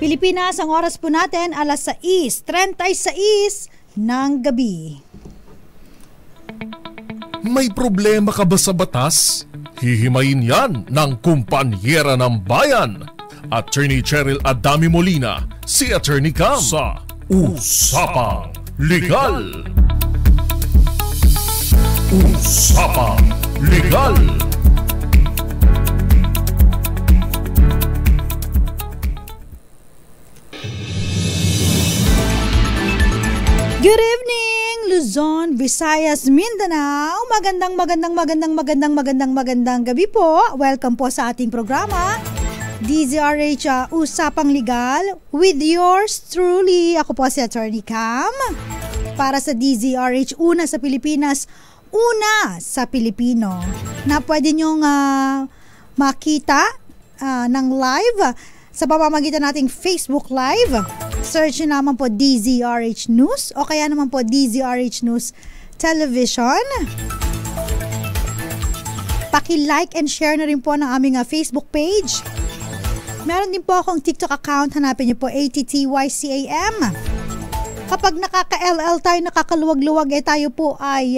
Pilipinas, ang oras po natin, alas 6:36 ng gabi. May problema ka ba sa batas? Hihimayin yan ng kumpanyera ng bayan. Attorney Cheryl Adami Molina, si Attorney Cam sa Usapang Legal. Usapang Legal. Good evening, Luzon, Visayas, Mindanao. Magandang gabi po. Welcome po sa ating programa, DZRH Usapang Legal, with yours truly. Ako po si Attorney Cam. Para sa DZRH, una sa Pilipinas, una sa Pilipino. Na pwede nyong makita ng live sa pamamagitan nating Facebook Live. Search nyo naman po DZRH News o kaya naman po DZRH News Television. Paki-like and share na rin po ng aming Facebook page. Meron din po akong TikTok account. Hanapin nyo po ATTYCAM. Kapag nakaka-LL tayo, nakakaluwag-luwag, tayo po ay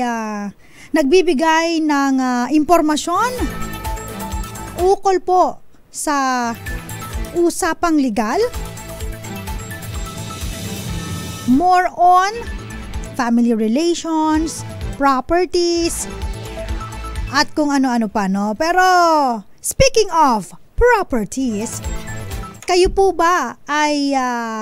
nagbibigay ng impormasyon ukol po sa usapang legal. More on family relations, properties, at kung ano-ano pa, no? Pero, speaking of properties, kayo po ba ay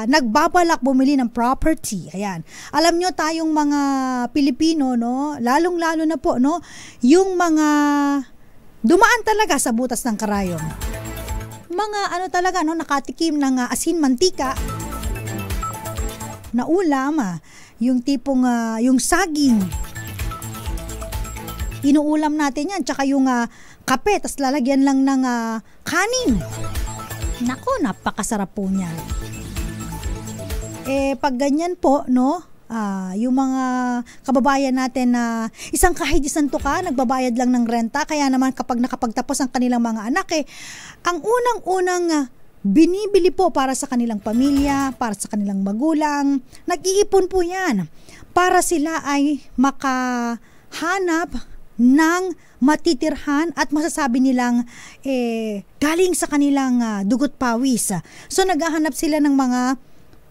nagbabalak bumili ng property? Ayan. Alam nyo tayong mga Pilipino, no? Lalong-lalo na po, no? Yung mga dumaan talaga sa butas ng karayom. Mga talaga, no? Nakatikim ng asin mantika na ulam, yung tipong yung saging, inuulam natin yan, tsaka yung kape, tas lalagyan lang ng kanin. Nako, napakasarap po niyan. Pag ganyan po, no, yung mga kababayan natin na kahit isang tuka, nagbabayad lang ng renta, kaya naman kapag nakapagtapos ang kanilang mga anak, ang unang-unang binibili po para sa kanilang pamilya, para sa kanilang magulang. Nag-iipon po yan para sila ay makahanap ng matitirhan at masasabi nilang galing sa kanilang dugot pawis. So naghahanap sila ng mga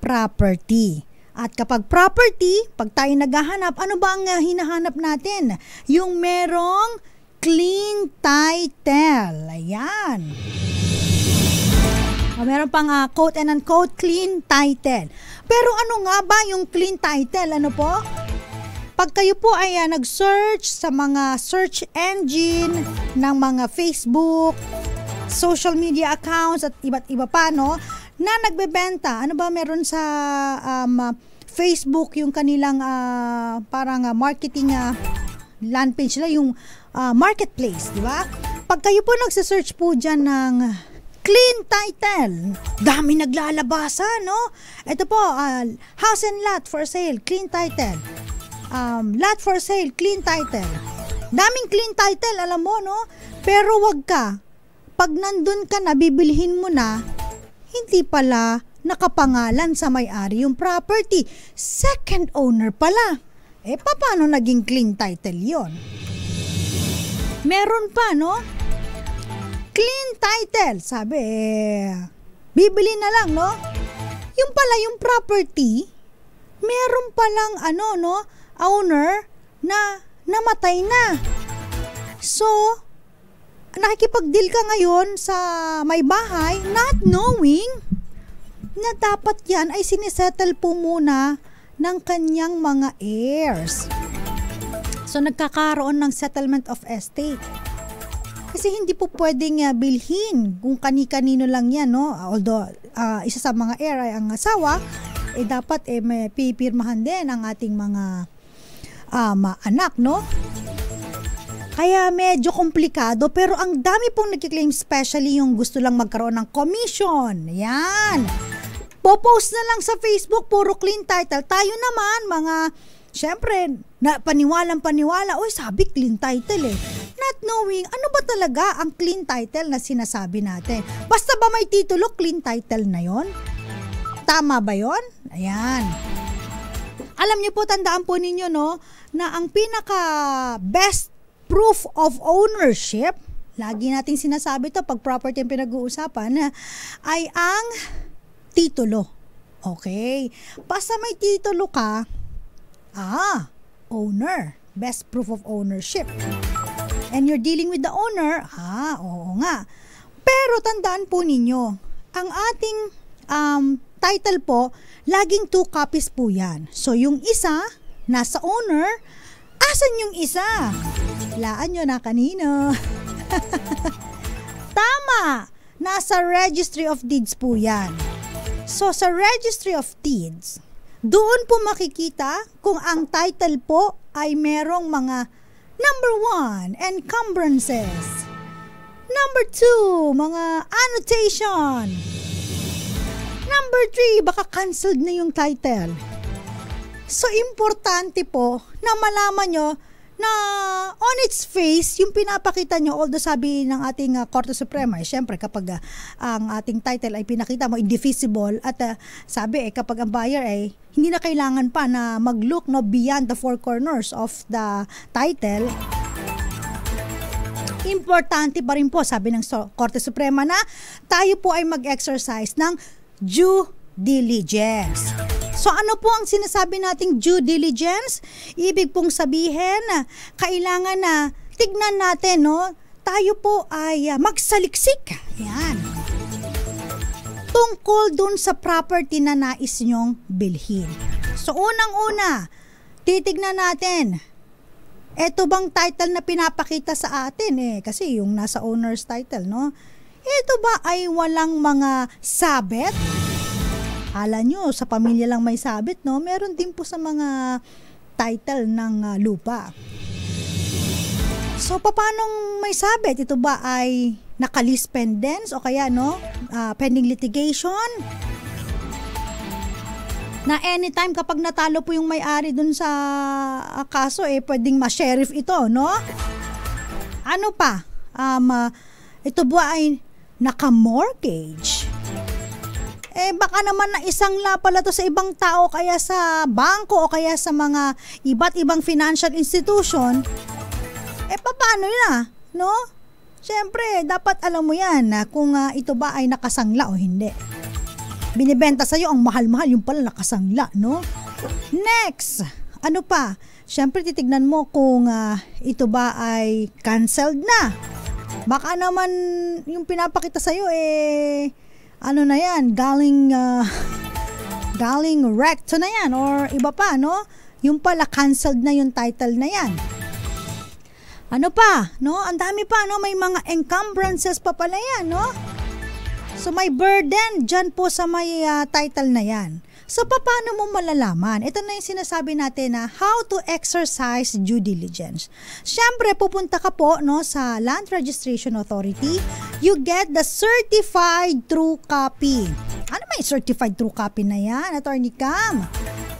property. At kapag property, pag tayo naghahanap, ano ba ang hinahanap natin? Yung merong clean title. Ayan. Meron pang quote and unquote clean title. Pero ano nga ba yung clean title? Ano po? Pag kayo po ay nag-search sa mga search engine ng mga Facebook, social media accounts at iba't iba pa, no, na nagbebenta. Ano ba meron sa Facebook yung kanilang parang marketing land page nila, yung marketplace, di ba? Pag kayo po nagsa-search po dyan ng clean title, dami naglalabasa, no? Ito po, house and lot for sale, clean title. Lot for sale, clean title. Daming clean title, alam mo, no? Pero wag ka, pag nandun ka na, bibilhin mo na, hindi pala nakapangalan sa may-ari yung property. Second owner pala. Paano naging clean title yon? Meron pa, no? Clean title, sabi, bibili na lang, no? Yung pala, yung property, meron palang, owner na namatay na. So, nakikipag-deal ka ngayon sa may bahay, not knowing na dapat yan ay sinisettle po muna ng kanyang mga heirs. So, nagkakaroon ng settlement of estate. Kasi hindi po pwedeng bilhin kung kani-kanino lang yan, no? Although, isa sa mga heir ay ang asawa, dapat may pipirmahan din ang ating mga anak, no? Kaya medyo komplikado, pero ang dami pong nagkiklaim, especially yung gusto lang magkaroon ng commission. Yan. Popost na lang sa Facebook, puro clean title. Tayo naman, mga syempre, paniwalang-paniwala, sabi clean title eh. Not knowing, ano ba talaga ang clean title na sinasabi natin? Basta ba may titulo, clean title na yon? Tama ba yon? Ayan. Alam niyo po, tandaan po ninyo, no, na ang pinaka best proof of ownership, lagi nating sinasabi to pag property ang pinag-uusapan, ay ang titulo. Okay. Basta may titulo ka, owner. Best proof of ownership. And you're dealing with the owner, oo nga. Pero tandaan po ninyo, ang ating title po, laging 2 copies po yan. So yung isa, nasa owner, asan yung isa? Laan nyo na kanino. Tama! Nasa Registry of Deeds po yan. So sa Registry of Deeds, doon po makikita kung ang title po ay merong mga number 1, encumbrances. Number 2, mga annotation. Number 3, baka canceled na yung title. So, importante po na malaman nyo na on its face, yung pinapakita nyo, although sabi ng ating Korte Suprema, syempre kapag ang ating title ay pinakita mo indefeasible at sabi kapag ang buyer ay hindi na kailangan pa na mag-look beyond the 4 corners of the title, importante pa rin po, sabi ng Korte Suprema, na tayo po ay mag-exercise ng due diligence. So ano po ang sinasabi nating due diligence? Ibig pong sabihin na kailangan na tignan natin, no? Tayo po ay magsaliksik. Yan. Tungkol dun sa property na nais nyong bilhin. So unang-una, titignan natin, eto bang title na pinapakita sa atin kasi yung nasa owner's title, no? Ito ba ay walang mga sabit? Hala nyo, sa pamilya lang may sabit, no? Meron din po sa mga title ng lupa. So, paanong may sabit? Ito ba ay naka-lease pendants o kaya, no? Pending litigation? Na anytime kapag natalo po yung may-ari dun sa kaso, pwedeng ma-sheriff ito, no? Ano pa? Ito ba ay naka-mortgage? Baka naman na isang la pala to sa ibang tao, kaya sa bangko o kaya sa mga iba't ibang financial institution. Paano yun no? Siyempre, dapat alam mo yan na kung ito ba ay nakasangla o hindi. Binibenta sa'yo ang mahal-mahal, yung pala nakasangla, no? Next, ano pa? Siyempre, titignan mo kung ito ba ay canceled na. Baka naman yung pinapakita sa'yo ano na yan, galing recto na yan or iba pa, no? Yung pala canceled na yung title na yan. Ano pa, no? Ang dami pa, no? May mga encumbrances pa pala yan, no? So may burden dyan po sa may title na yan. So paano mo malalaman? Ito na yung sinasabi natin na how to exercise due diligence. Siyempre, pupunta ka po, no, sa Land Registration Authority. You get the certified true copy. Ano may certified true copy na yan, Attorney Cam?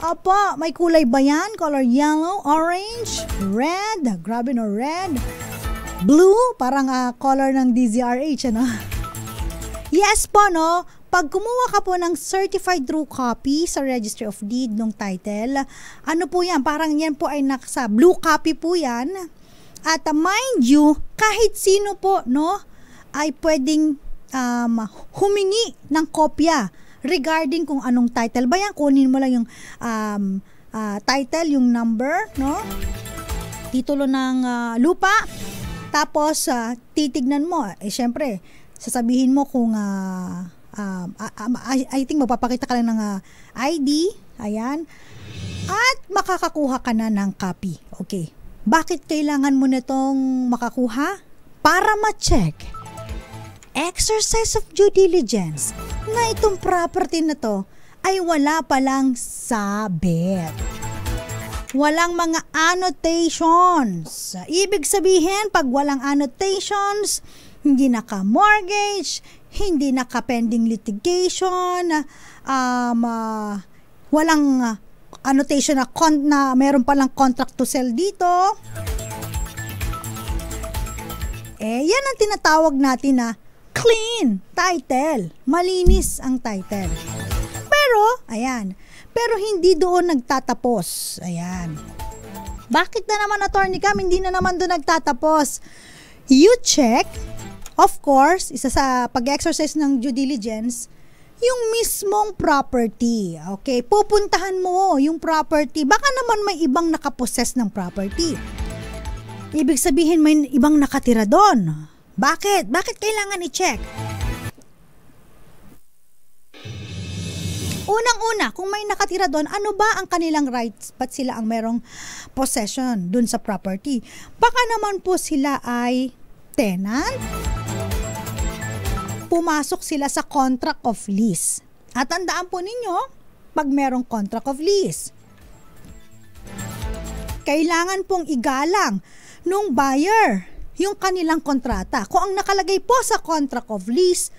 Opo, may kulay ba yan? Color yellow, orange, red, grabe no, red, blue, parang color ng DZRH, ano? Yes po, no? Pag kumuha ka po ng certified true copy sa Registry of Deed ng title, ano po yan? Parang yan po ay nasa blue copy po yan. At mind you, kahit sino po, no, ay pwedeng humingi ng kopya regarding kung anong title ba yan. Kunin mo lang yung title, yung number, no? Titulo ng lupa. Tapos, titignan mo. Syempre, sasabihin mo kung I think magpapakita ka lang ng ID, ayan, at makakakuha ka na ng copy. Okay. Bakit kailangan mo nitong makakuha? Para ma-check, exercise of due diligence, na itong property na to ay wala palang sabit. Walang mga annotations. Ibig sabihin, pag walang annotations, hindi naka-mortgage, hindi naka-pending litigation, walang annotation na meron palang contract to sell dito. Yan ang tinatawag natin na clean title. Malinis ang title. Pero hindi doon nagtatapos. Ayan. Bakit na naman, Attorney Cam? Hindi na naman doon nagtatapos. You check, of course, isa sa pag-exercise ng due diligence, yung mismong property. Okay? Pupuntahan mo yung property. Baka naman may ibang nakapossess ng property. Ibig sabihin may ibang nakatira doon. Bakit? Bakit kailangan i-check? Unang-una, kung may nakatira doon, ano ba ang kanilang rights? Ba't sila ang merong possession doon sa property? Baka naman po sila ay tenant. Pumasok sila sa contract of lease. At tandaan po ninyo, pag merong contract of lease, kailangan pong igalang nung buyer yung kanilang kontrata. Kung ang nakalagay po sa contract of lease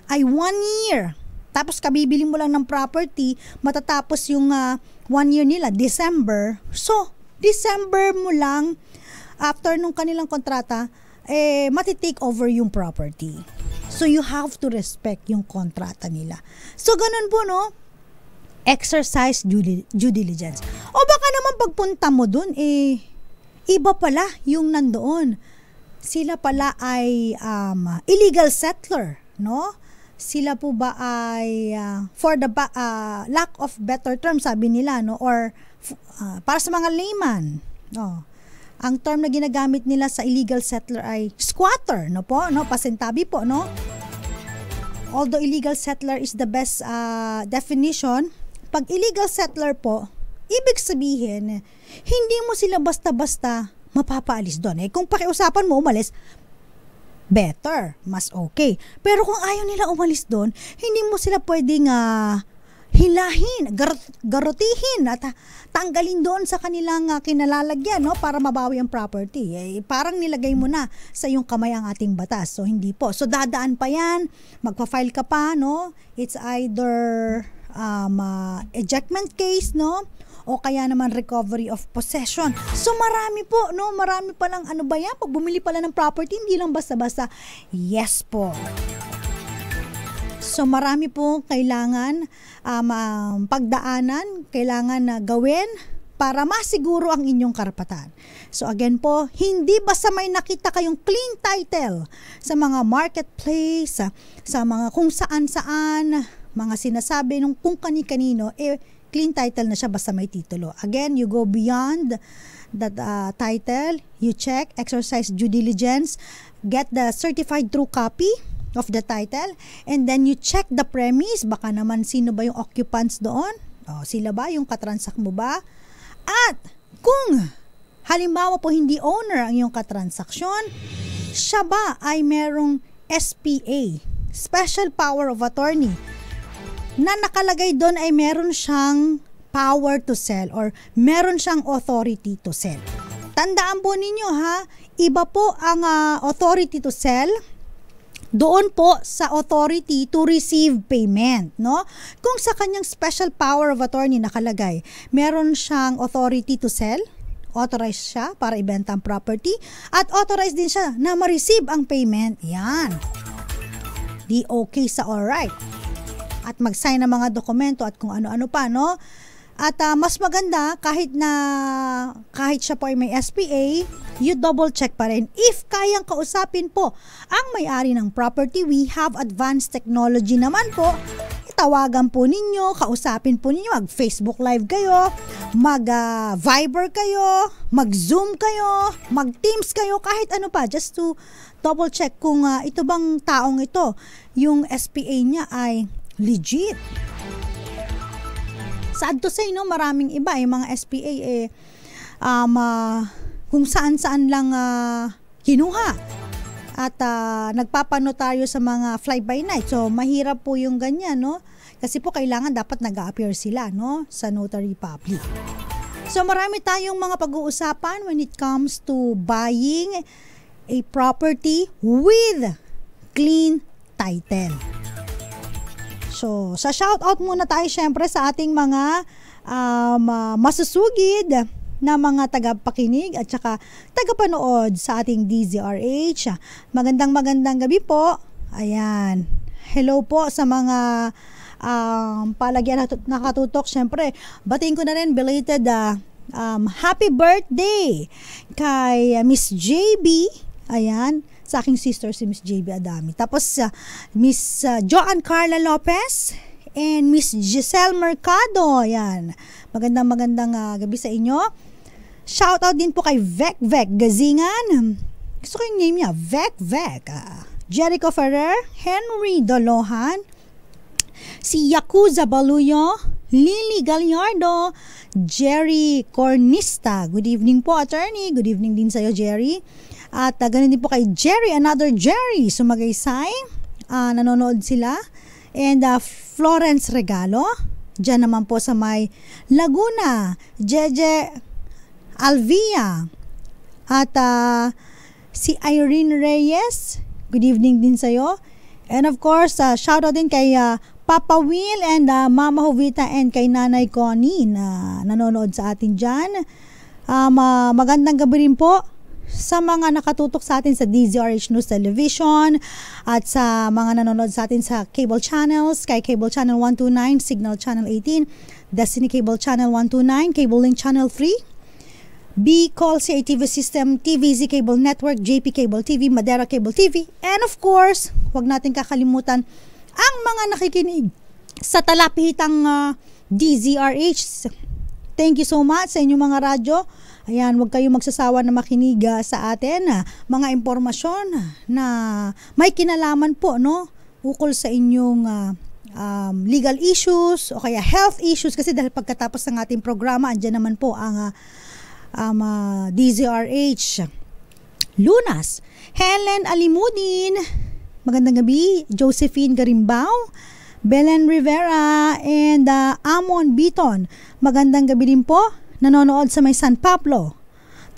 ay 1 year, tapos kabibili mo lang ng property, matatapos yung 1 year nila, December. So, December mo lang, after nung kanilang kontrata, matitake over yung property. So, you have to respect yung kontrata nila. So, ganun po, no? Exercise due diligence. O baka naman pagpunta mo dun, iba pala yung nandoon. Sila pala ay illegal settler, no? Sila po ba ay for the lack of better term, sabi nila, no? Or para sa mga layman, no? Ang term na ginagamit nila sa illegal settler ay squatter, no po, no? Pasintabi po, no? Although illegal settler is the best definition, pag illegal settler po, ibig sabihin, hindi mo sila basta-basta mapapaalis doon. Kung pakiusapan mo umalis, better, mas okay. Pero kung ayaw nila umalis doon, hindi mo sila pwedeng hilahin, garutihin at tanggalin doon sa kanilang kinalalagyan, no, para mabawi ang property. Parang nilagay mo na sa iyong kamay ang ating batas. So hindi po. So dadaan pa yan, magpa-file ka pa, no? It's either ejectment case, no? O kaya naman recovery of possession. So marami po, no? Marami palang ano ba yan? Pag bumili pala ng property, hindi lang basta-basta. Yes po. So marami po kailangan pagdaanan, kailangan na gawin para masiguro ang inyong karapatan. So again po, hindi basta may nakita kayong clean title sa mga marketplace, sa mga kung saan-saan, mga sinasabi nung kung kani-kanino, clean title na siya basta may titulo. Again, you go beyond that title, you check, exercise due diligence, get the certified true copy of the title, and then you check the premise, baka naman sino ba yung occupants doon, sila ba, yung katransak mo ba, at kung halimbawa po hindi owner ang iyong katransaksyon, siya ba ay merong SPA, Special Power of Attorney, na nakalagay doon ay meron siyang power to sell or meron siyang authority to sell. Tandaan po ninyo ha, iba po ang authority to sell doon po sa authority to receive payment, no? Kung sa kanyang special power of attorney nakalagay, meron siyang authority to sell, authorized siya para ibenta ang property, at authorized din siya na ma-receive ang payment. Yan. Di okay sa alright. At mag-sign ng mga dokumento at kung ano-ano pa, no? At mas maganda kahit siya po ay may SPA, you double check pa rin. If kayang kausapin po ang may-ari ng property, we have advanced technology naman po. Itawagan po ninyo, kausapin po ninyo, mag-Facebook Live kayo, mag-Viber kayo, mag-Zoom kayo, mag-Teams kayo, kahit ano pa, just to double check kung ito bang taong ito, yung SPA niya ay legit. Sad to say, no, maraming iba mga SPA kung saan-saan lang kinuha at nagpapanotaryo sa mga fly-by-night. So mahirap po yung ganyan, no? Kasi po kailangan dapat nag-a-appear sila, no, sa notary public. So marami tayong mga pag-uusapan when it comes to buying a property with clean title. So, sa shoutout muna tayo syempre sa ating mga masusugid na mga tagapakinig at saka tagapanood sa ating DZRH. Magandang gabi po. Ayan. Hello po sa mga palagyan nakatutok. Siyempre, batiin ko na rin belated happy birthday kay Miss JB. Ayan, sa aking sister si Miss JB Adami. Tapos Miss Joan Carla Lopez and Miss Giselle Mercado. Ayan. Magandang gabi sa inyo. Shoutout din po kay Vec Gazingan. Gusto ko yung name niya, Vec. Jericho Ferrer, Henry Dolohan, si Yakuza Baluyo, Lily Gallardo, Jerry Cornista. Good evening po, attorney. Good evening din sa'yo, Jerry. At ganun din po kay Jerry, another Jerry, Sumagaysay. Nanonood sila. And Florence Regalo. Diyan naman po sa may Laguna, Jeje Alvia. At si Irene Reyes. Good evening din sa'yo. And of course, shoutout din kay Papa Will and Mama Jovita and kay Nanay Connie na nanonood sa atin dyan. Magandang gabi rin po sa mga nakatutok sa atin sa DZRH News Television at sa mga nanonood sa atin sa cable channels, kay Cable Channel 129, Signal Channel 18, Destiny Cable Channel 129, Cable Link Channel 3, Bicol CATV System, TVZ Cable Network, JP Cable TV, Madera Cable TV, and of course, huwag natin kakalimutan ang mga nakikinig sa talapitang DZRH. Thank you so much sa inyong mga radyo. Ayan, huwag kayong magsasawa na makinig sa atin. Mga impormasyon na may kinalaman po, no? Ukol sa inyong legal issues o kaya health issues. Kasi dahil pagkatapos ng ating programa, andyan naman po ang DZRH Lunas. Helen Alimudin, magandang gabi. Josephine Garimbao, Belen Rivera, and Amon Biton, magandang gabi din po. Nanonood sa may San Pablo,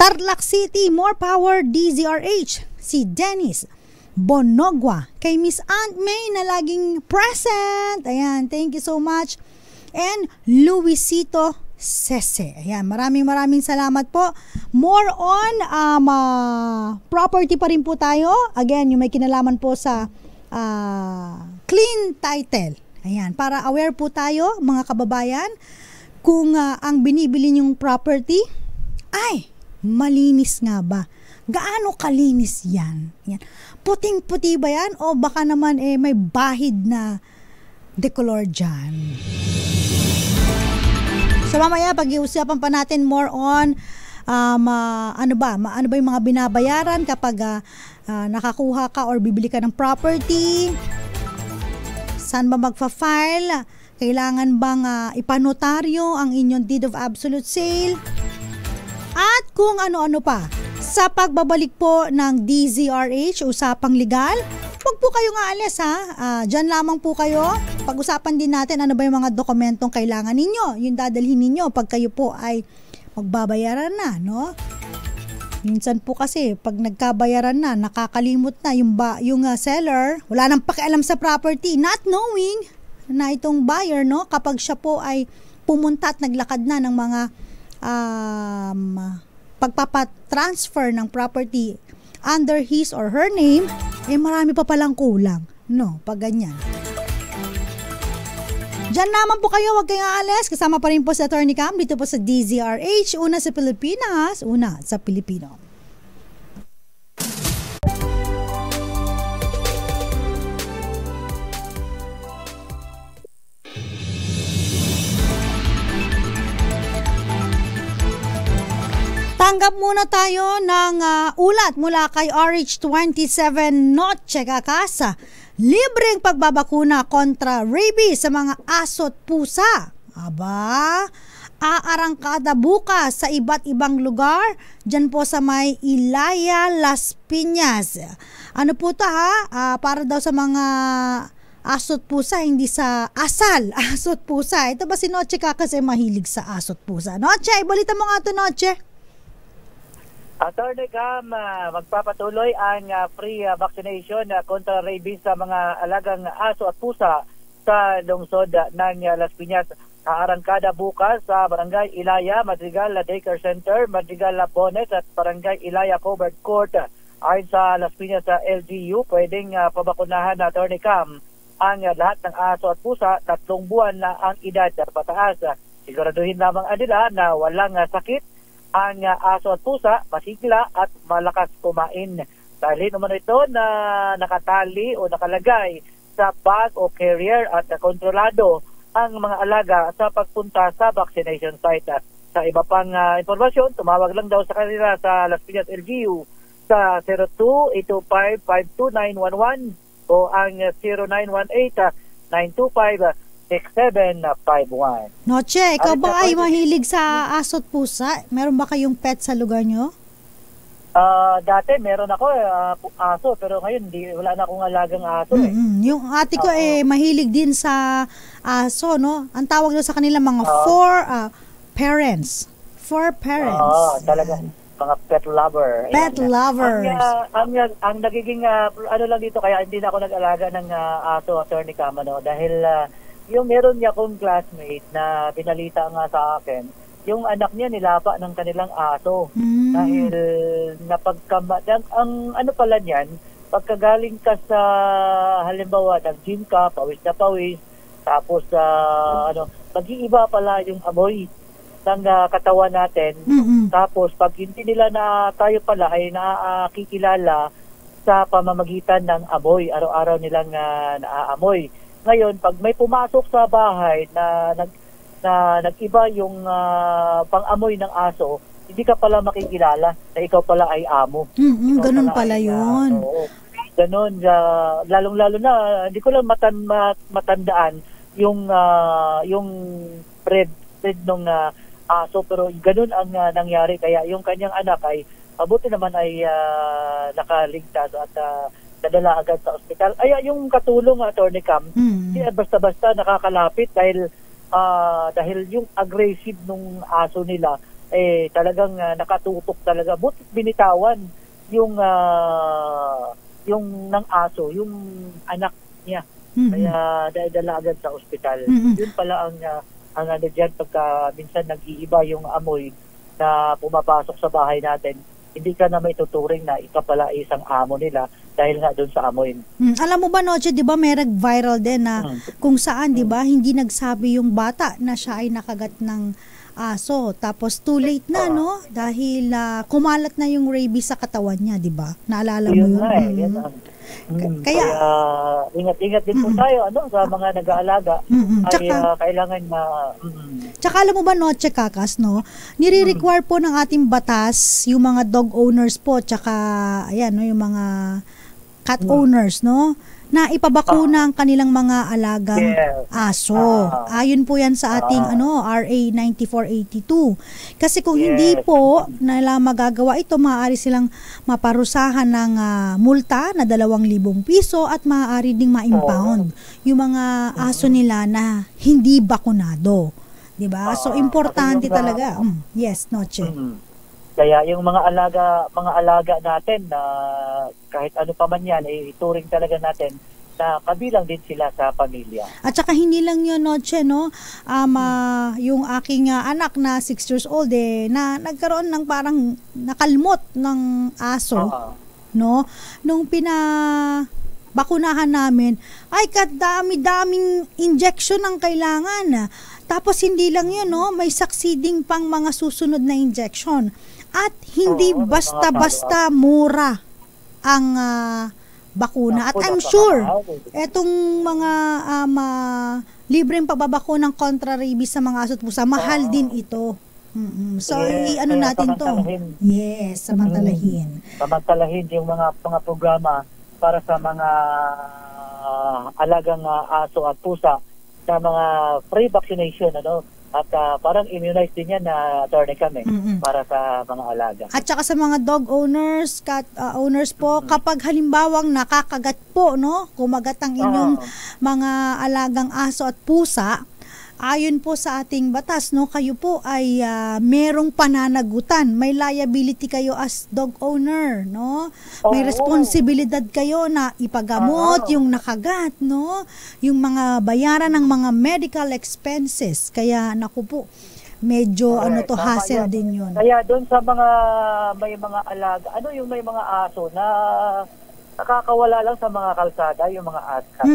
Tarlac City, more power DZRH. Si Dennis Bonogwa, kay Miss Aunt May na laging present. Ayan, thank you so much. And Luisito Sese. Ayan, maraming salamat po. More on property pa rin po tayo. Again, yung may kinalaman po sa clean title. Ayan, para aware po tayo mga kababayan kung ang binibili niyong property ay malinis nga ba? Gaano kalinis yan? Ayan. Puting-puti ba yan? O baka naman may bahid na decolor dyan? So mamaya pag-iusapan pa natin more on ano ba yung mga binabayaran kapag nakakuha ka or bibili ka ng property, saan ba magfa-file, kailangan bang ipanotaryo ang inyong deed of absolute sale, at kung ano-ano pa sa pagbabalik po ng DZRH, usapang legal. Huwag po kayong aalis ha. Diyan lamang po kayo. Pag-usapan din natin ano ba yung mga dokumentong kailangan ninyo. Yung dadalhin ninyo pag kayo po ay magbabayaran na, no? Minsan po kasi pag nagkabayaran na, nakakalimot na yung seller, wala nang pakialam sa property, not knowing na itong buyer, no, kapag siya po ay pumunta at naglakad na ng mga pagpapatransfer ng property under his or her name, marami pa palang kulang, no, pag ganyan. Diyan naman po kayo, huwag kayong aalis. Kasama pa rin po sa Attorney Cam dito po sa DZRH, una sa Pilipinas, una sa Pilipino. Tanggap muna tayo ng ulat mula kay RH27 Noche Kakasa. Libreng pagbabakuna kontra rabies sa mga aso't pusa. Aba, aarangkada bukas sa iba't ibang lugar dyan po sa may Ilaya, Las Piñas. Ano po ito ha? Para daw sa mga aso't pusa, hindi sa asal. Aso't pusa. Ito ba si Noche Kakasa mahilig sa aso't pusa? Noche, ibalita mo nga ito, Noche. Attorney Cam, magpapatuloy ang free vaccination kontra rabies sa mga alagang aso at pusa sa lungsod ng Las Piñas. Arangkada bukas sa Barangay Ilaya, Madrigal Daycare Center, Madrigal Bonet at Barangay Ilaya Covered Court. Ayon sa Las Piñas sa LGU, pwedeng pabakunahan na Attorney Cam ang lahat ng aso at pusa, 3 buwan na ang edad at pataas. Siguraduhin lamang nila na walang sakit ang aso at pusa, masigla at malakas kumain. Dahil naman ito na nakatali o nakalagay sa bag o carrier at kontrolado ang mga alaga sa pagpunta sa vaccination site. Sa iba pang impormasyon, tumawag lang daw sa kanila sa Las Piñas LGU sa 02-825-52911 o ang 0918-925-6751. Noche, ikaw ba ay mahilig sa aso at pusa? Meron ba kayong pet sa lugar nyo? Dati meron ako aso, pero ngayon wala na akong alagang aso. Yung ate ko mahilig din sa aso, no? Ang tawag daw sa kanila mga parents. Four parents. Talaga mga pet lover. Pet lovers. Ang nagiging ano lang dito, kaya hindi na ako nag-alaga ng aso, Attorney Cam, no? Dahil yung meron niya akong classmate na pinalita nga sa akin, yung anak niya nilapa ng kanilang aso. Dahil ang ano pala niyan, pagkagaling ka sa halimbawa nag-gym ka, pawis na pawis, tapos mag-iiba pala yung amoy ng katawan natin. Tapos pag hindi nila na tayo pala ay nakikilala sa pamamagitan ng amoy, araw-araw nilang naaamoy. Ngayon, pag may pumasok sa bahay na nag-iba yung pang-amoy ng aso, hindi ka pala makikilala na ikaw pala ay amo. Ganun pala yun. Ganun. Lalong-lalo na, hindi ko lang matandaan yung breed nung aso, pero ganun ang nangyari. Kaya yung kanyang anak ay, mabuti naman ay nakaligtas at nadala agad sa ospital. Ay, yung katulong, Attorney Cam, hindi basta-basta nakakalapit dahil yung aggressive nung aso nila talagang nakatutok talaga. Buti binitawan yung ng aso, yung anak niya. Kaya dala agad sa ospital. Yun pala ang ano dyan, pagka minsan nag-iiba yung amoy na pumapasok sa bahay natin, hindi ka na may tuturing na ikaw pala isang amo nila dahil nga doon sa amoy. Alam mo ba, Noche, di ba may viral din na kung saan, di ba, hindi nagsabi yung bata na siya ay nakagat ng aso. Tapos too late na, no? Dahil kumalat na yung rabies sa katawan niya, di ba? Naalala mo yun? Kaya ingat-ingat din po tayo sa mga nag-aalaga. Ay kailangan na Tsaka alam mo ba, Noche Kakas, no? Nire-require po ng ating batas yung mga dog owners po, tsaka ayan, no, yung mga cat owners, no, na ipabakuna ang kanilang mga alagang aso. Ayon po yan sa ating RA 9482. Kasi kung hindi po nila magagawa ito, maaari silang maparusahan ng multa na 2,000 piso at maaari ding ma-impound yung mga aso nila na hindi bakunado. Diba? So importante talaga. Yes, Noche. Kaya yung mga alaga natin na kahit ano pa man yan, ituring talaga natin na kabilang din sila sa pamilya. At saka hindi lang yun, Noche, no? Yung aking anak na 6 years old, na nagkaroon ng parang nakalmot ng aso, no? Nung bakunahan namin, ay kadami-daming injection ang kailangan. Tapos hindi lang yun, no? May succeeding pang mga susunod na injection. At hindi basta-basta mura ang bakuna. At I'm sure, etong mga libreng pagbabakuna ng kontra-rabies sa mga aso at pusa, mahal din ito. So, ano natin to? Yes, samantalahin. Samantalahin yung mga programa para sa mga alagang aso at pusa na mga free vaccination, at parang immunized din yan na Attorney kami para sa mga alaga. At saka sa mga dog owners, cat owners po, kapag halimbawang nakakagat po, no, kumagat ang inyong mga alagang aso at pusa, ayon po sa ating batas, no, kayo po ay merong pananagutan. May liability kayo as dog owner, no? May responsibilidad kayo na ipagamot yung nakagat, no? Yung mga bayaran ng mga medical expenses. Kaya naku po, medyo hassle din yun. Kaya doon sa mga may mga alaga, yung may mga aso na nakakawala lang sa mga kalsada, yung mga askal.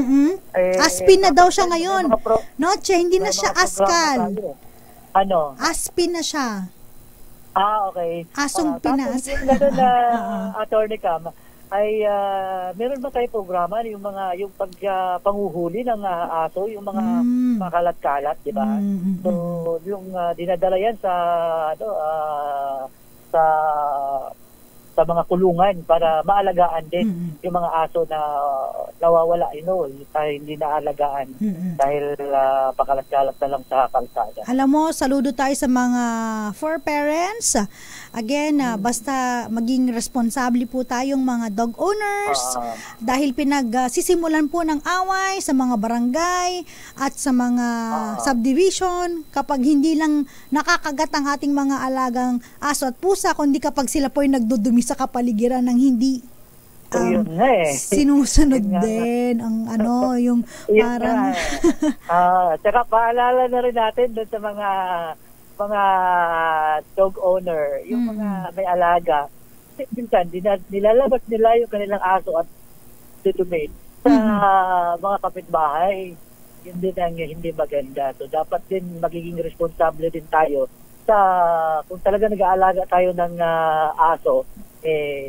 Aspin na daw siya ngayon. Noche, hindi na siya askal. Aspin na siya. Okay. Asong Pinas. Tapos yung na Attorney Cam, ay meron ba tayo programa yung panguhuli ng aso, yung mga makalat-kalat, di ba? So yung dinadala yan sa mga kulungan para maalagaan din yung mga aso na nawawala, hindi naalagaan dahil pakalat-kalat na lang sa kalsada. Alam mo, saludo tayo sa mga fur parents. Again, basta maging responsable po tayong mga dog owners dahil sisimulan po ng away sa mga barangay at sa mga subdivision kapag hindi lang nakakagat ang ating mga alagang aso at pusa, kundi kapag sila po ay nagdudumi sa kapaligiran ng hindi sinusunod din ang yung parang tsaka paalala na rin natin doon sa mga dog owner, yung mga may alaga, minsan nilalabas nila yung kanilang aso at dudumi sa mga kapitbahay. Yun din ang hindi maganda. So dapat din magiging responsable din tayo kung talaga nag-aalaga tayo ng aso,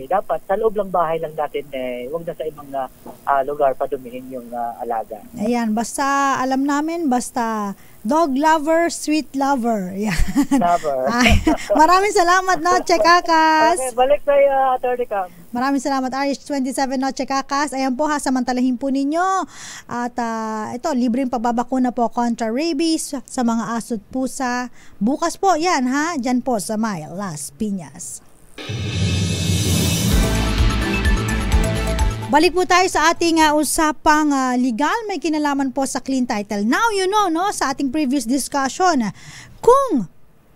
dapat sa loob lang bahay lang natin, huwag na sa ibang lugar padumihin yung alaga. Ayan, basta alam namin, basta dog lover, sweet lover. Yan. Lover. Maraming salamat, Noche Kakas. Okay, balik tayo, Attorney Cam. Maraming salamat, RH27 Noche Kakas. Ayan po, samantalahin po ninyo. At ito, libreng pagbabakuna po kontra rabies sa mga aso at pusa. Bukas po, yan ha, dyan po sa May Las Piñas. Balik po tayo sa ating usapang legal, may kinalaman po sa clean title. Now you know, no, sa ating previous discussion, kung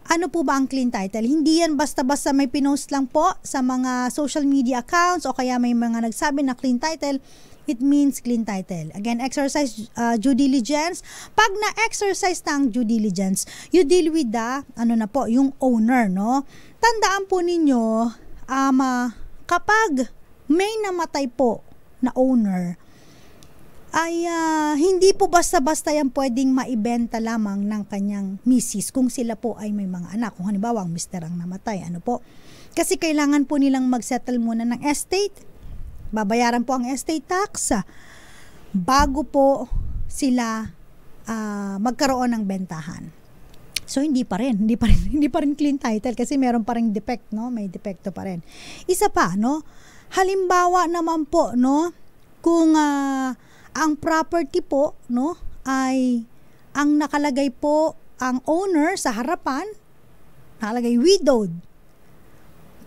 ano po ba ang clean title. Hindi yan basta-basta may pinost lang po sa mga social media accounts o kaya may mga nagsabi na clean title, it means clean title. Again, exercise due diligence. Pag na-exercise na ang due diligence, you deal with the, yung owner, no? Tandaan po ninyo, kapag may namatay po na owner, ay hindi po basta-basta yan pwedeng maibenta lamang ng kanyang misis kung sila po ay may mga anak. Kung halimbawa ang mister ang namatay, kasi kailangan po nilang mag-settle muna ng estate. Babayaran po ang estate tax bago po sila magkaroon ng bentahan. So hindi pa rin clean title kasi meron pa ring defect, no? May depekto pa rin. Isa pa, no? Halimbawa naman po, no, kung ang property po, no, ay ang nakalagay po ang owner sa harapan, nakalagay widowed.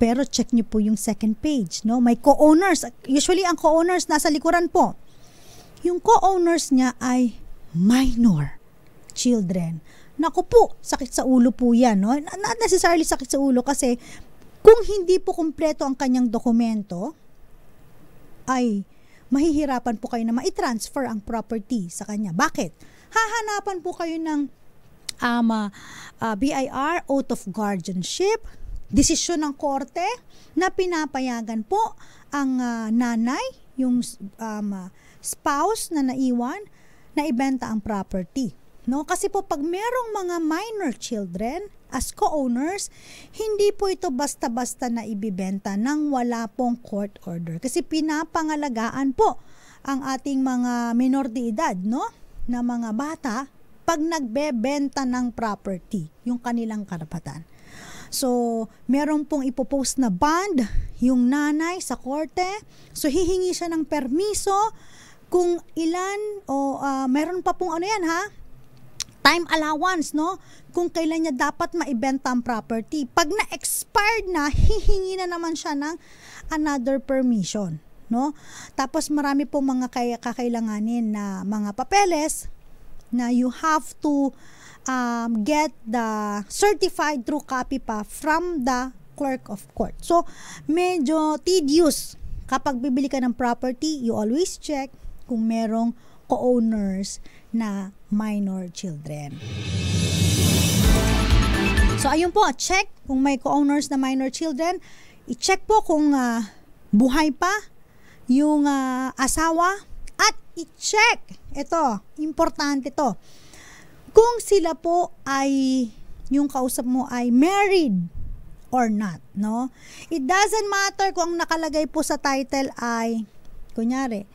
Pero check niyo po yung second page, no? May co-owners. Usually ang co-owners nasa likuran po. Yung co-owners niya ay minor children. Naku po, sakit sa ulo po yan, no? Not necessarily sakit sa ulo kasi kung hindi po kumpleto ang kanyang dokumento, ay mahihirapan po kayo na ma-transfer ang property sa kanya. Bakit? Hahanapan po kayo ng BIR, oath of guardianship, desisyon ng korte na pinapayagan po ang nanay, yung spouse na naiwan, na ibenta ang property. No? Kasi po pag merong mga minor children, as co-owners, hindi po ito basta-basta na ibibenta nang wala pong court order. Kasi pinapangalagaan po ang ating mga minor de edad, no? Na mga bata pag nagbebenta ng property, yung kanilang karapatan. So, meron pong ipopost na bond yung nanay sa korte. So, hihingi siya ng permiso kung ilan o meron pa pong time allowance, no? Kung kailan niya dapat maibenta ang property. Pag na-expired na, hihingi na naman siya ng another permission, no? Tapos marami po mga kakailanganin na mga papeles na you have to get the certified true copy pa from the clerk of court. So, medyo tedious. Kapag bibili ka ng property, you always check kung merong co-owners na minor children. So, ayun po, check kung may co-owners na minor children. I-check po kung buhay pa yung asawa at i-check, ito, importante to, kung sila po ay, yung kausap mo ay married or not, no? It doesn't matter kung ang nakalagay po sa title ay, kunyari,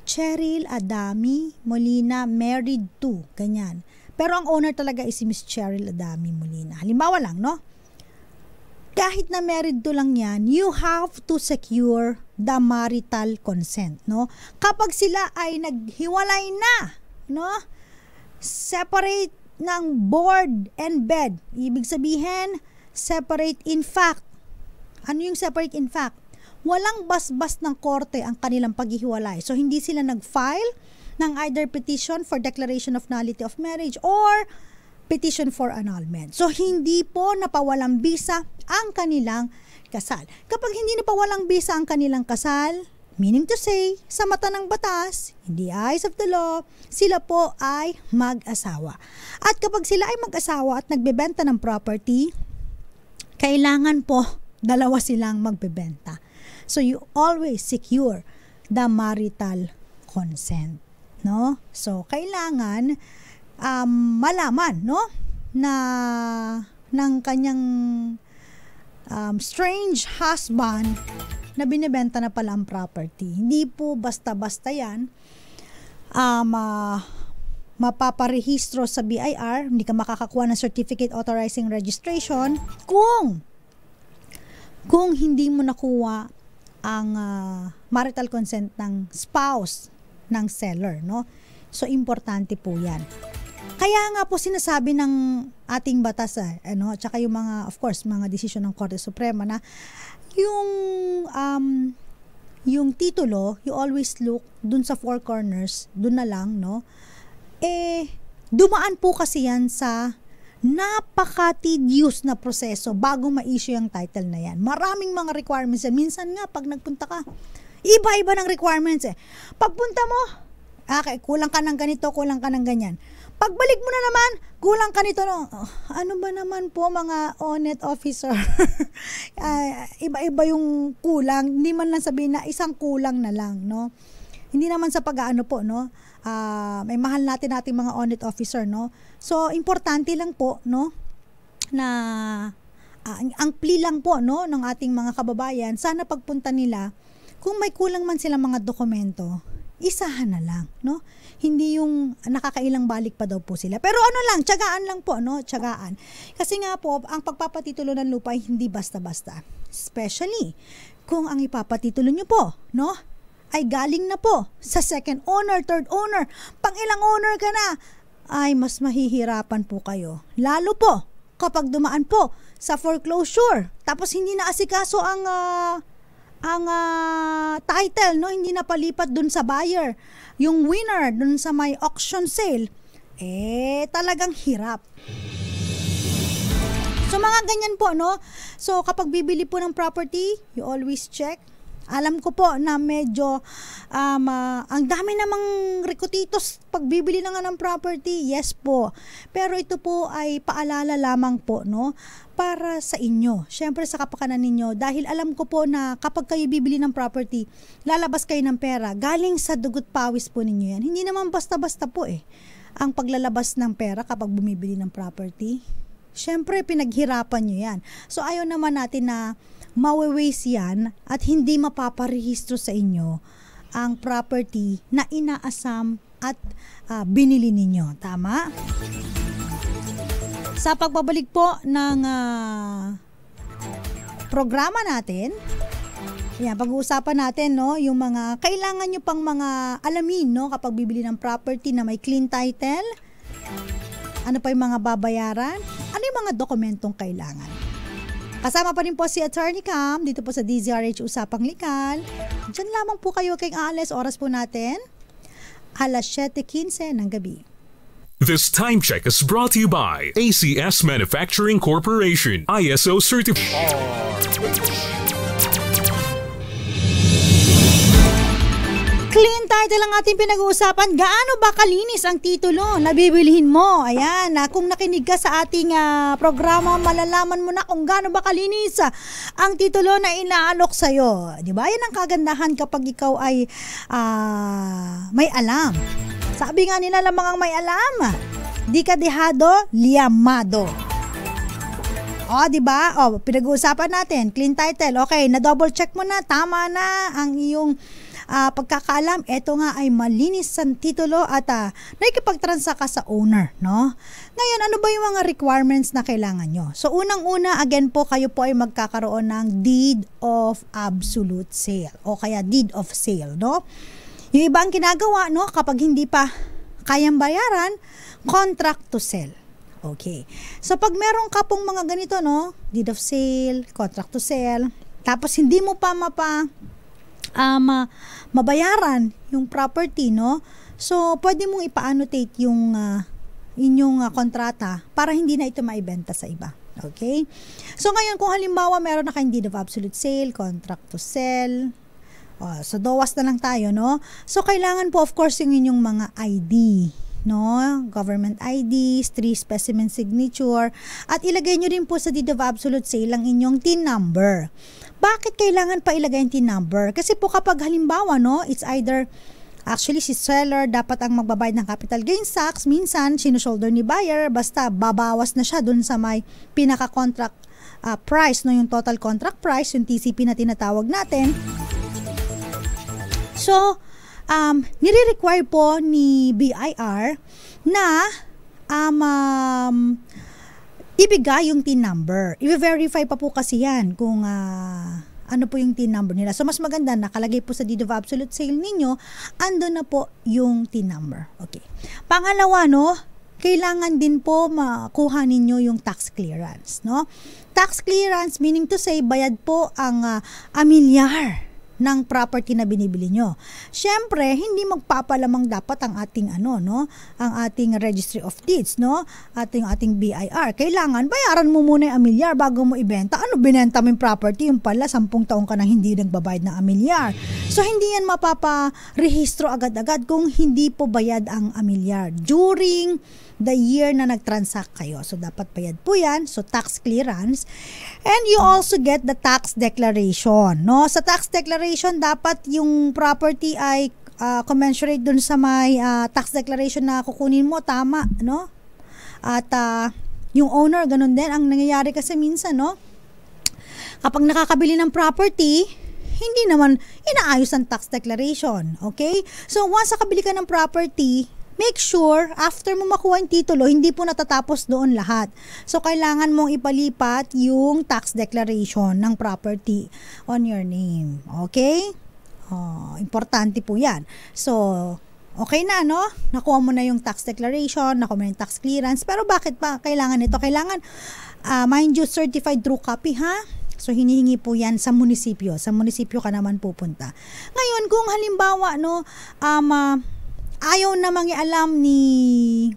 Cheryl Adami Molina married to, ganyan. Pero ang owner talaga is si Miss Cheryl Adami Molina. Halimbawa lang, no? Kahit na married to lang yan, you have to secure the marital consent, no? Kapag sila ay naghiwalay na, no? Separate ng board and bed. Ibig sabihin, separate in fact. Ano yung separate in fact? Walang basbas ng korte ang kanilang paghihiwalay. So, hindi sila nag-file ng either petition for declaration of nullity of marriage or petition for annulment. So, hindi po napawalang bisa ang kanilang kasal. Kapag hindi napawalang bisa ang kanilang kasal, meaning to say, sa mata ng batas, in the eyes of the law, sila po ay mag-asawa. At kapag sila ay mag-asawa at nagbebenta ng property, kailangan po dalawa silang magbebenta. So, you always secure the marital consent, no? So, kailangan malaman, no, na ng kanyang strange husband na binibenta na pala ang property. Hindi po basta-basta yan mapaparehistro sa BIR, hindi ka makakakuha ng certificate authorizing registration kung hindi mo nakuha ang marital consent ng spouse ng seller, no? So, importante po yan. Kaya nga po sinasabi ng ating batas, tsaka yung mga, of course, mga desisyon ng Korte Suprema na yung titulo, you always look dun sa four corners, dun na lang, no? Dumaan po kasi yan sa napaka-tedious na proseso bago ma-issue yung title na yan. Maraming mga requirements yan. Minsan nga, pag nagpunta ka, iba-iba ng requirements eh. Pagpunta mo, kulang ka ng ganito, kulang ka ng ganyan. Pagbalik mo na naman, kulang ka nito. No? Ano ba naman po mga ONET officer? Iba-iba yung kulang. Hindi man lang sabihin na isang kulang na lang, no? Hindi naman sa pag-aano po, no? May mahal natin mga ONET officer, no? So, importante lang po, no? Na ang plea lang po, no? Ng ating mga kababayan, sana pagpunta nila, kung may kulang man silang mga dokumento, isahan na lang, no? Hindi yung nakakailang balik pa daw po sila. Pero ano lang, tiyagaan lang po, no? Tiyagaan. Kasi nga po, ang pagpapatitulo ng lupa ay hindi basta-basta. Especially, kung ang ipapatitulo nyo po, no? Ay galing na po sa second owner, third owner. Pang ilang owner ka na, ay mas mahihirapan po kayo. Lalo po, kapag dumaan po sa foreclosure, tapos hindi na asikaso ang title, no? Hindi na palipat dun sa buyer. Yung winner dun sa may auction sale, talagang hirap. So, mga ganyan po, no? So, kapag bibili po ng property, you always check. Alam ko po na medyo ang dami namang rekutitos pagbibili na nga ng property. Yes po. Pero ito po ay paalala lamang po, no? Para sa inyo. Syempre sa kapakanan ninyo. Dahil alam ko po na kapag kayo bibili ng property, lalabas kayo ng pera. Galing sa dugot pawis po ninyo yan. Hindi naman basta-basta po ang paglalabas ng pera kapag bumibili ng property. Syempre pinaghirapan nyo yan. So ayaw naman natin na mawe-waste yan at hindi mapaparehistro sa inyo ang property na inaasam at binili ninyo. Tama? Sa pagbabalik po ng programa natin, pag-uusapan natin, no, yung mga kailangan nyo pang mga alamin, no, kapag bibili ng property na may clean title, ano pa yung mga babayaran, ano yung mga dokumentong kailangan. Kasama pa rin po si Attorney Cam dito po sa DZRH Usapang Legal. Diyan lamang po kayo kay aalis. Oras po natin, alas 7:15 ng gabi. This time check is brought to you by ACS Manufacturing Corporation, ISO certified. Clean title ang ating pinag-uusapan. Gaano ba kalinis ang titulo na bibilihin mo? Ayan, kung nakinig ka sa ating programa, malalaman mo na kung gaano ba kalinis ang titulo na inaalok sa'yo. Diba? Yan ang kagandahan kapag ikaw ay may alam. Sabi nga nila lamang ang may alam. Di ka dehado, liamado. Diba? Pinag-uusapan natin. Clean title. Okay, na-double check mo na. Tama na ang iyong pagkakaalam. Ito nga ay malinis ang titulo at nakikipagtransact ka sa owner, no? Ngayon, ano ba yung mga requirements na kailangan nyo? So, unang-una, again po, kayo po ay magkakaroon ng deed of absolute sale o kaya deed of sale, no? Yung iba ang ginagawa, no? Kapag hindi pa kayang bayaran, contract to sell. Okay. So, pag meron ka pong mga ganito, no? Deed of sale, contract to sell, tapos hindi mo pa mabayaran yung property, no? So, pwede mong ipa-annotate yung inyong kontrata para hindi na ito maibenta sa iba. Okay? So, ngayon, kung halimbawa meron na kayong deed of absolute sale, contract to sell, so DOAS na lang tayo, no? So, kailangan po, of course, yung inyong mga ID, no? Government IDs, 3 specimen signature, at ilagay nyo rin po sa deed of absolute sale ang inyong TIN number. Bakit kailangan pa ilagay yung TIN number? Kasi po kapag halimbawa, no, it's either, actually si seller dapat ang magbabayad ng capital gains tax, minsan sinushoulder ni buyer, basta babawas na siya dun sa may pinaka-contract price, no, yung total contract price, yung TCP na tinatawag natin. So, nire-require po ni BIR na ibigay yung TIN number. I-verify pa po kasi yan kung ano po yung TIN number nila. So, mas maganda, nakalagay po sa deed of absolute sale ninyo, ando na po yung TIN number. Okay. Pangalawa, no, kailangan din po makuha ninyo yung tax clearance, no? Tax clearance meaning to say, bayad po ang amilyar ng property na binibili nyo. Siyempre, hindi magpapalamang dapat ang ating ang ating registry of deeds, no? Ating BIR. Kailangan bayaran mo muna yung amilyar bago mo ibenta. Ano binenta mo yung property? Yung pala 10 taong ka nang hindi nagbabayad ng amilyar. So, hindi yan mapaparehistro agad-agad kung hindi po bayad ang amilyar during the year na nag-transact kayo. So, dapat bayad po yan. So, tax clearance. And you also get the tax declaration, no? Sa tax declaration, dapat yung property ay commensurate dun sa may tax declaration na kukunin mo, tama, no? At yung owner, ganun din. Ang nangyayari kasi minsan, no? Kapag nakakabili ng property, hindi naman inaayos ang tax declaration, okay? So, once nakabili ka ng property, make sure, after mo makuha yung titulo, hindi po natatapos doon lahat. So, kailangan mong ipalipat yung tax declaration ng property on your name. Okay? Importante po yan. So, okay na, no? Nakuha mo na yung tax declaration, nakuha mo na yung tax clearance. Pero bakit pa kailangan ito? Kailangan, mind you, certified true copy, ha? So, hinihingi po yan sa munisipyo. Sa munisipyo ka naman pupunta. Ngayon, kung halimbawa, no, ayaw na mangialam ni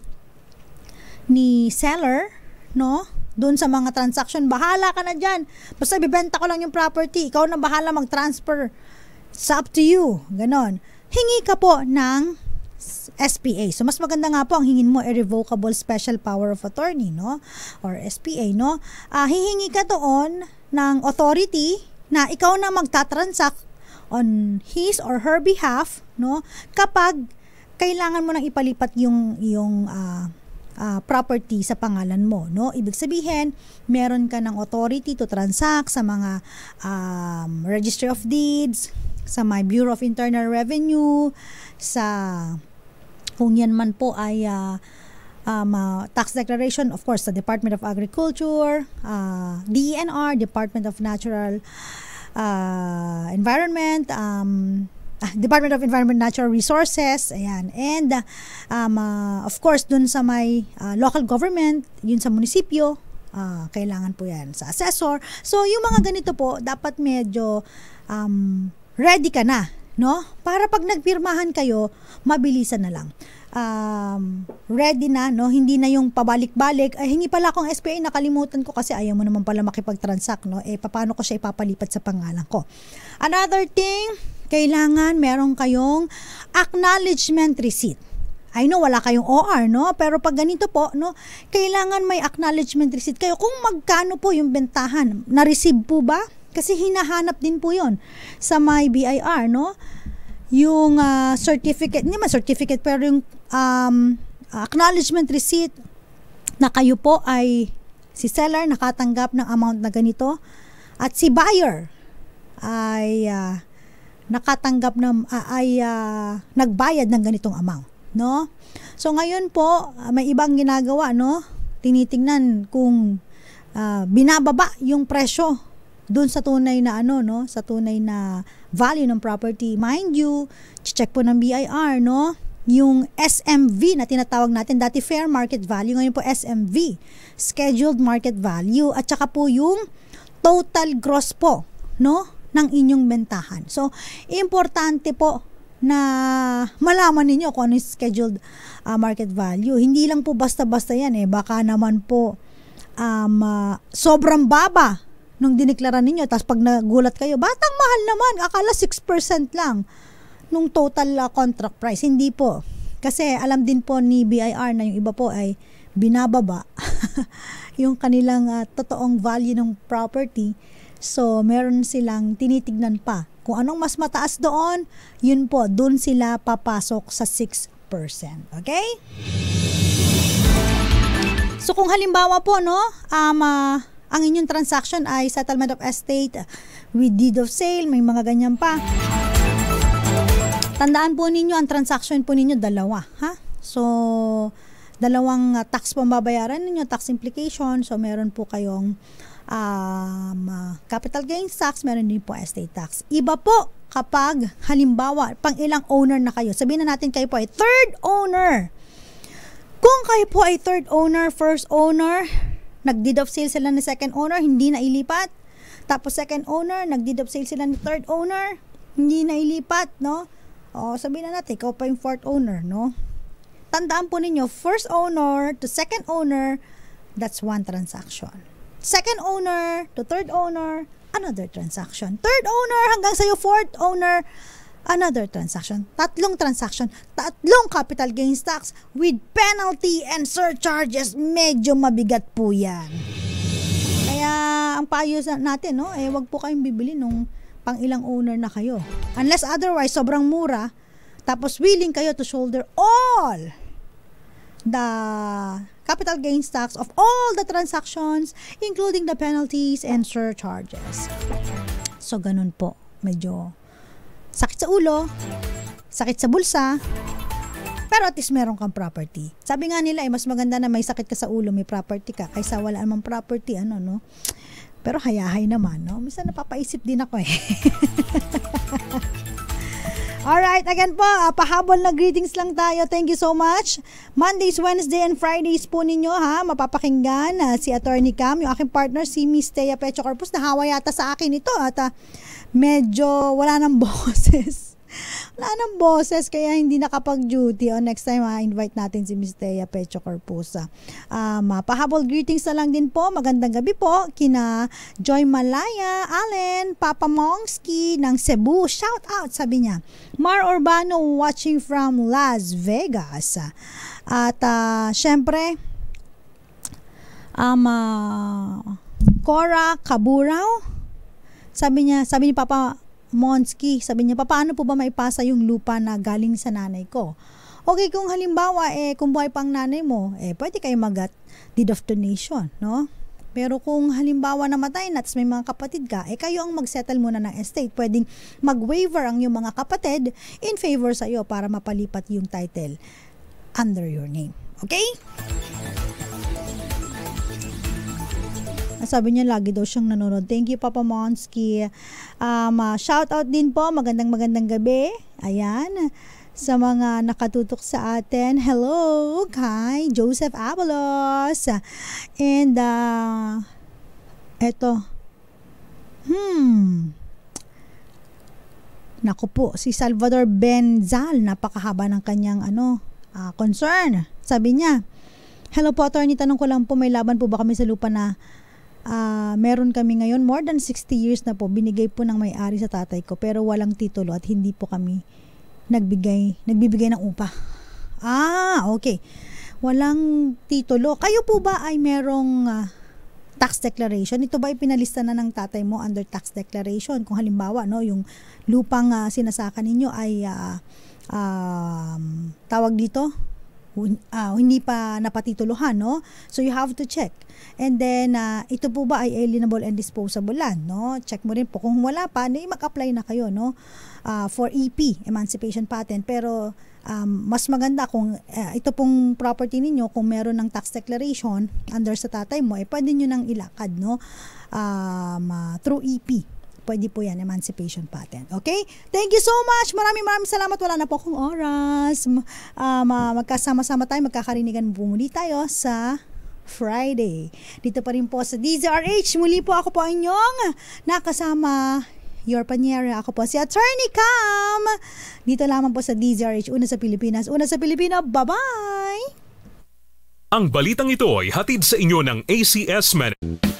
seller, no? Doon sa mga transaction, bahala ka na dyan. Basta bibenta ko lang yung property. Ikaw na bahala mag-transfer. It's up to you. Ganon. Hingi ka po ng SPA. So, mas maganda nga po ang hingin mo irrevocable special power of attorney, no? Or SPA, no? Hihingi ka doon ng authority na ikaw na magtatransact on his or her behalf, no? Kapag kailangan mo nang ipalipat yung property sa pangalan mo, no? Ibig sabihin, meron ka ng authority to transact sa mga Registry of Deeds, sa my Bureau of Internal Revenue, sa kung yan man po ay tax declaration, of course, sa Department of Agriculture, DENR, Department of Natural Environment, Department of Environment and Natural Resources, ayan. And of course, dun sa may local government, yun sa munisipyo, kailangan po yan sa assessor. So, yung mga ganito po, dapat medyo ready ka na, no? Para pag nagpirmahan kayo, mabilisan na lang. ready na, no? Hindi na yung pabalik-balik. Ay, hingi pala akong SPA, nakalimutan ko kasi ayaw mo naman pala makipag-transact, no? Paano ko siya ipapalipat sa pangalan ko? Another thing, kailangan meron kayong acknowledgement receipt. I know wala kayong OR, no? Pero pag ganito po, no, kailangan may acknowledgement receipt kayo kung magkano po yung bentahan. Na-receive po ba? Kasi hinahanap din po yon sa my BIR, no? Yung certificate, hindi man certificate, pero yung acknowledgement receipt na kayo po ay si seller nakatanggap ng amount na ganito at si buyer ay nakatanggap ng nagbayad ng ganitong amount, no? So ngayon po may ibang ginagawa, no? Tinitingnan kung binababa yung presyo doon sa tunay na no, sa tunay na value ng property. Mind you, check po ng BIR, no? Yung SMV na tinatawag natin, dati fair market value, ngayon po SMV, scheduled market value, at saka po yung total gross po, no, ng inyong bentahan. So, importante po na malaman ninyo kung ano yung scheduled market value. Hindi lang po basta-basta yan baka naman po sobrang baba nung dineklara ninyo, tapos pag nagulat kayo, batang mahal naman, akala 6% lang nung total contract price. Hindi po. Kasi alam din po ni BIR na yung iba po ay binababa yung kanilang totoong value ng property. So, meron silang tinitignan pa. Kung anong mas mataas doon, yun po, doon sila papasok sa 6%. Okay? So, kung halimbawa po, no, ang inyong transaction ay settlement of estate with deed of sale, may mga ganyan pa. Tandaan po ninyo, ang transaction po ninyo dalawa, ha? So, dalawang tax po mababayaran ninyo, tax implication. So, meron po kayong capital gains tax, meron din po estate tax. Iba po kapag halimbawa, pang ilang owner na kayo. Sabihin na natin kayo po ay third owner. Kung kayo po ay third owner, first owner, nag-deed of sale sila ni second owner, hindi na ilipat. Tapos second owner, nag-deed of sale sila ni third owner, hindi na ilipat, no? O, sabihin na natin, ikaw pa yung fourth owner, no? Tandaan po ninyo, first owner to second owner, that's one transaction. Second owner to third owner, another transaction. Third owner hanggang sa'yo fourth owner, another transaction. Tatlong transaction, tatlong capital gains tax with penalty and surcharges. Medyo mabigat po yan. Kaya ang payo natin, no, wag po kayong bibili nung pang ilang owner na kayo. Unless otherwise, sobrang mura, tapos willing kayo to shoulder all the capital gains tax of all the transactions, including the penalties and surcharges. So, ganun po. Medyo sakit sa ulo, sakit sa bulsa, pero at least meron kang property. Sabi nga nila, mas maganda na may sakit ka sa ulo, may property ka, kaysa wala namang property, no? Pero hayahay naman, no? Minsan napapaisip din ako Alright, again po, pahabol na greetings lang tayo. Thank you so much. Mondays, Wednesday, and Fridays po ninyo, ha, mapapakinggan si Attorney Cam, yung aking partner, si Miss Thea Pecho Corpus. Nahawa yata sa akin ito at medyo wala nang boses. Wala nang boses, kaya hindi nakapag-duty. Next time, invite natin si Miss Thea Pecho Corpusa. Pahabol greetings na lang din po. Magandang gabi po kina Joy Malaya, Allen, Papa Mongski ng Cebu. Shout out, sabi niya. Mar Urbano watching from Las Vegas. At syempre, Cora Caburaw. Sabi ni Papa Monski, sabi niya, paano po ba maipasa yung lupa na galing sa nanay ko? Okay, kung halimbawa, kung buhay pang nanay mo, pwede kayo deed of donation, no? Pero kung halimbawa namatay na, may mga kapatid ka, kayo ang mag-settle muna ng estate. Pwedeng mag-waiver ang yung mga kapatid in favor sa iyo para mapalipat yung title under your name. Okay? Sabi niya, lagi daw siyang nanonood. Thank you, Papa Monski. Shout out din po. Magandang gabi. Ayan. Sa mga nakatutok sa atin. Hello, kay Joseph Avalos. And, eto. Naku po, si Salvador Benzal. Napakahaba ng kanyang, concern. Sabi niya, hello po attorney, tanong ko lang po, may laban po ba kami sa lupa na meron kami ngayon, more than 60 years na po, binigay po ng may-ari sa tatay ko pero walang titulo at hindi po kami nagbibigay ng upa. Okay. Walang titulo. Kayo po ba ay merong tax declaration? Ito ba ay pinalista na ng tatay mo under tax declaration? Kung halimbawa, no, yung lupang sinasaka ninyo ay tawag dito, hindi pa napatituluhan, no? So you have to check. And then ito po ba ay alienable and disposable land, no? Check mo rin po. Kung wala pa, mag-apply na kayo, no? For EP, Emancipation Patent. Pero mas maganda kung ito pong property ninyo, kung meron ng tax declaration under sa tatay mo, pwede nyo nang ilakad, no? Through EP. Pwede po yan, Emancipation Patent. Okay? Thank you so much. Maraming salamat. Wala na po akong oras. Magkasama-sama tayo, magkakarinigan po muli tayo sa Friday. Dito pa rin po sa DZRH. Muli po ako po inyong nakasama, Your Panyera. Ako po si Attorney Cam. Dito lamang po sa DZRH. Una sa Pilipinas. Una sa Pilipino. Bye-bye! Ang balitang ito ay hatid sa inyo ng ACS Management.